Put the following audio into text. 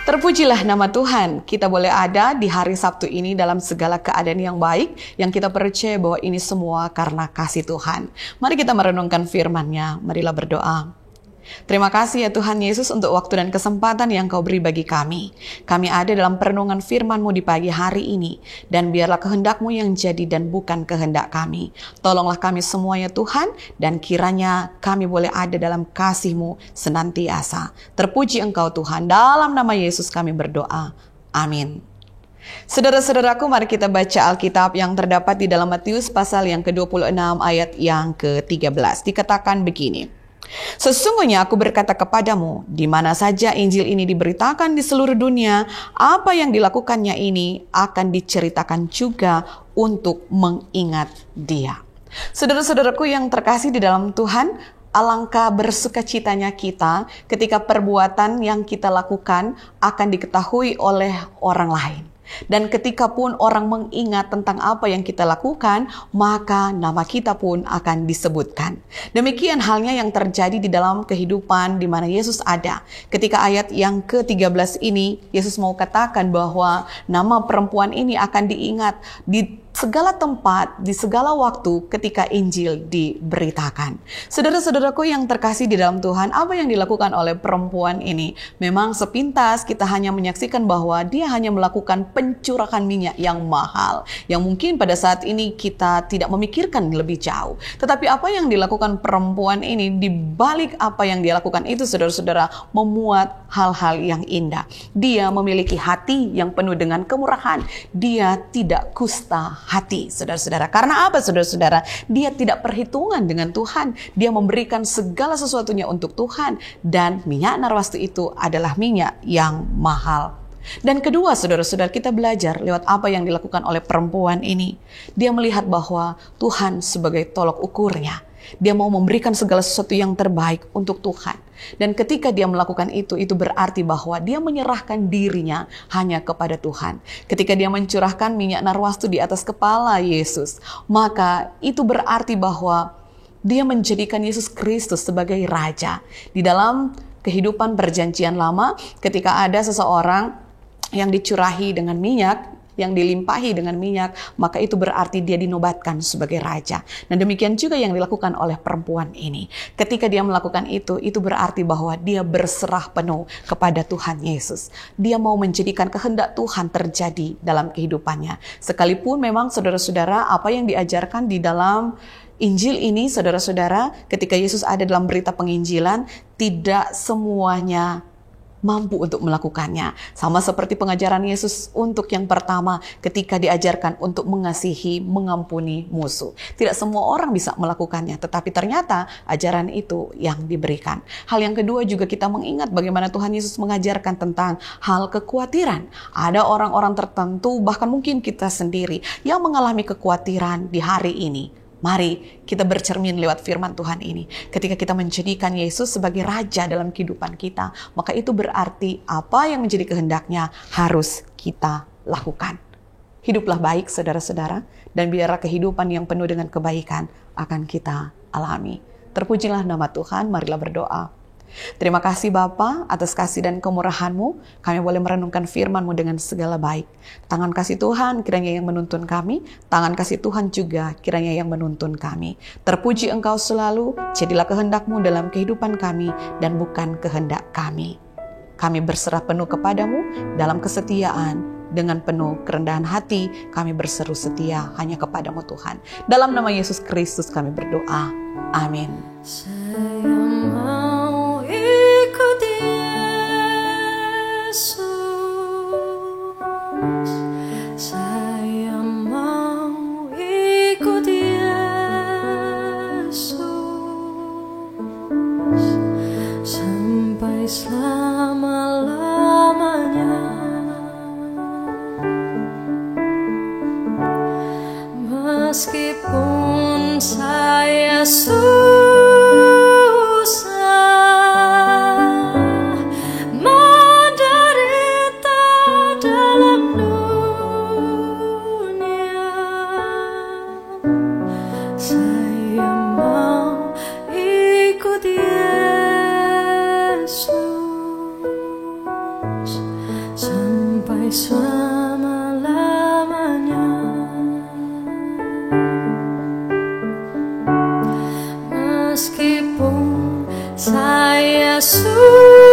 Terpujilah nama Tuhan, kita boleh ada di hari Sabtu ini dalam segala keadaan yang baik, yang kita percaya bahwa ini semua karena kasih Tuhan. Mari kita merenungkan firman-Nya, marilah berdoa. Terima kasih ya Tuhan Yesus untuk waktu dan kesempatan yang Kau beri bagi kami. Kami ada dalam perenungan firman-Mu di pagi hari ini. Dan biarlah kehendak-Mu yang jadi dan bukan kehendak kami. Tolonglah kami semua ya Tuhan. Dan kiranya kami boleh ada dalam kasih-Mu senantiasa. Terpuji Engkau Tuhan. Dalam nama Yesus kami berdoa. Amin. Saudara-saudaraku, mari kita baca Alkitab yang terdapat di dalam Matius pasal yang ke-26 ayat yang ke-13. Dikatakan begini. Sesungguhnya aku berkata kepadamu, di mana saja Injil ini diberitakan di seluruh dunia, apa yang dilakukannya ini akan diceritakan juga untuk mengingat Dia. Saudara-saudaraku yang terkasih di dalam Tuhan, alangkah bersukacitanya kita ketika perbuatan yang kita lakukan akan diketahui oleh orang lain. Dan ketika pun orang mengingat tentang apa yang kita lakukan, maka nama kita pun akan disebutkan. Demikian halnya yang terjadi di dalam kehidupan di mana Yesus ada. Ketika ayat yang ke-13 ini, Yesus mau katakan bahwa nama perempuan ini akan diingat di segala tempat, di segala waktu ketika Injil diberitakan. Saudara-saudaraku yang terkasih di dalam Tuhan, apa yang dilakukan oleh perempuan ini? Memang sepintas kita hanya menyaksikan bahwa dia hanya melakukan pencurahan minyak yang mahal, yang mungkin pada saat ini kita tidak memikirkan lebih jauh. Tetapi apa yang dilakukan perempuan ini, di balik apa yang dia lakukan itu, saudara-saudara, memuat hal-hal yang indah. Dia memiliki hati yang penuh dengan kemurahan. Dia tidak kusta hati, saudara-saudara. Karena apa, saudara-saudara? Dia tidak perhitungan dengan Tuhan. Dia memberikan segala sesuatunya untuk Tuhan. Dan minyak narwastu itu adalah minyak yang mahal. Dan kedua, saudara-saudara, kita belajar lewat apa yang dilakukan oleh perempuan ini. Dia melihat bahwa Tuhan sebagai tolok ukurnya. Dia mau memberikan segala sesuatu yang terbaik untuk Tuhan. Dan ketika dia melakukan itu berarti bahwa dia menyerahkan dirinya hanya kepada Tuhan. Ketika dia mencurahkan minyak narwastu di atas kepala Yesus, maka itu berarti bahwa dia menjadikan Yesus Kristus sebagai Raja. Di dalam kehidupan perjanjian lama, ketika ada seseorang yang dicurahi dengan minyak, yang dilimpahi dengan minyak, maka itu berarti dia dinobatkan sebagai raja. Nah, demikian juga yang dilakukan oleh perempuan ini. Ketika dia melakukan itu berarti bahwa dia berserah penuh kepada Tuhan Yesus. Dia mau menjadikan kehendak Tuhan terjadi dalam kehidupannya. Sekalipun memang saudara-saudara, apa yang diajarkan di dalam Injil ini, saudara-saudara, ketika Yesus ada dalam berita penginjilan, tidak semuanya mampu untuk melakukannya. Sama seperti pengajaran Yesus untuk yang pertama ketika diajarkan untuk mengasihi, mengampuni musuh. Tidak semua orang bisa melakukannya, tetapi ternyata ajaran itu yang diberikan. Hal yang kedua juga kita mengingat bagaimana Tuhan Yesus mengajarkan tentang hal kekhawatiran. Ada orang-orang tertentu, bahkan mungkin kita sendiri, yang mengalami kekhawatiran di hari ini. Mari kita bercermin lewat firman Tuhan ini. Ketika kita menjadikan Yesus sebagai Raja dalam kehidupan kita, maka itu berarti apa yang menjadi kehendaknya harus kita lakukan. Hiduplah baik, saudara-saudara, dan biarlah kehidupan yang penuh dengan kebaikan akan kita alami. Terpujilah nama Tuhan, marilah berdoa. Terima kasih Bapa atas kasih dan kemurahan-Mu. Kami boleh merenungkan firman-Mu dengan segala baik. Tangan kasih Tuhan kiranya yang menuntun kami. Tangan kasih Tuhan juga kiranya yang menuntun kami. Terpuji Engkau selalu. Jadilah kehendak-Mu dalam kehidupan kami dan bukan kehendak kami. Kami berserah penuh kepadamu dalam kesetiaan. Dengan penuh kerendahan hati kami berseru setia hanya kepadamu Tuhan. Dalam nama Yesus Kristus kami berdoa. Amin. Saya mau ikut Yesus sampai selama-lamanya. Meskipun saya sudah Yesus.